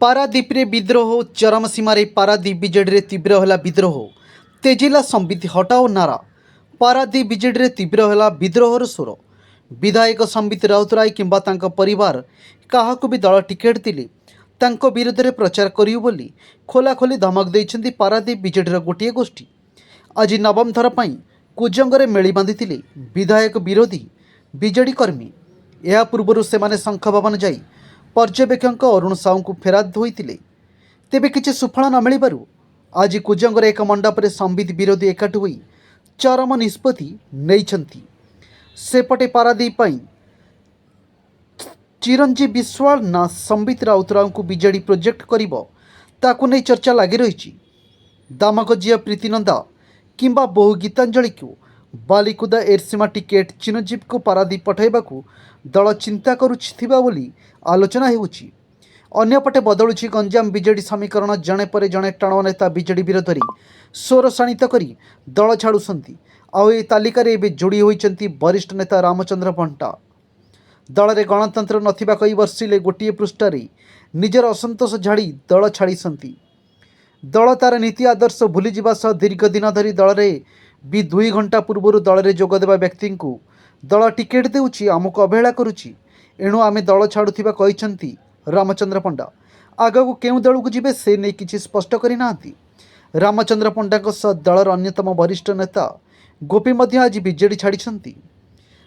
पारादीप रे विद्रोह चरम सीमार पारादीप विजेडी तीव्र है विद्रोह तेजिला संबित हटाओ नारा पारादीप विजेडी तीव्र है विद्रोहर स्वर विधायक संबित राउतराय किंबा तांको परिवार काहाकु भी दल टिकेट दिले तांको विरोध में प्रचार करियो बोली खोलाखोली धमक देइछन्ती पारादीप विजेडीर गोटे गोष्ठी। आज नवम थर पई कुजंगरे मेली बांधिथिले विधायक विरोधी विजेडी कर्मी। या पूर्व से शंख भवन जाई पर्यवेक्षक अरुण साहू को फेराद होइतिले तेबे किछि सुफल न मिलिबारु आज कुजंगर एक मंडप रे संबित विरोधी एकाठी होई चरम निष्पत्ति नेइछन्ती। सेपटे पारादीप पई चिरंजीव विश्वाल ना संबित राउतराव को विजेडी प्रोजेक्ट करिबो ताकु नै चर्चा लागि रहिछि। दामक झियो प्रीतिनंदा किंबा बहु गीतांजलि को बालिकुदा एरसीमा टिकेट चिरंजीव को पारादीप पठाइबाकू दल चिंता करुथिबा बोली आलोचना हेउछि। अन्यपटे बदलुछि गंजाम विजेडी समीकरण जणे पर जणे टाण नेता विजेडी विरोध में स्वर शाणित करी दल छाड़ुछन्ति। आउ ए तालिकार एबे जोड़ी होइछन्ति वरिष्ठ नेता रामचंद्र पंटा। दल रे गणतंत्र नथिबा कई वर्षिले गोटे पृष्ठरे निजर असंतोष झाड़ी दल छाड़िसन्ति। दल तार नीति आदर्श भूली जिबा सह दीर्घ दिन धरी दल रे भी 2 घंटा पूर्व दल रे जोग देबा व्यक्ति को दल टिकेट देउछि आमको अवहेला करुछि एणु आमे दल छाड़ुथिबा कहिसन्ति रामचंद्र पंडा। आगकू केउं दल को जिबे से नै किछि स्पष्ट करि नांती। रामचंद्र पंडा सह दलर अन्यतम वरिष्ठ नेता गोपी मध्य आज विजेडी छाड़िसन्ति।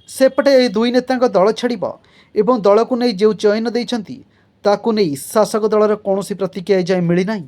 सेपटे ए दुई नेतांक दल छाड़िबा एवं दल को नै जे चयन दैछन्ति ताकू नै शासक दलर कौनसी प्रतिक्रिया जाय मिली नाही।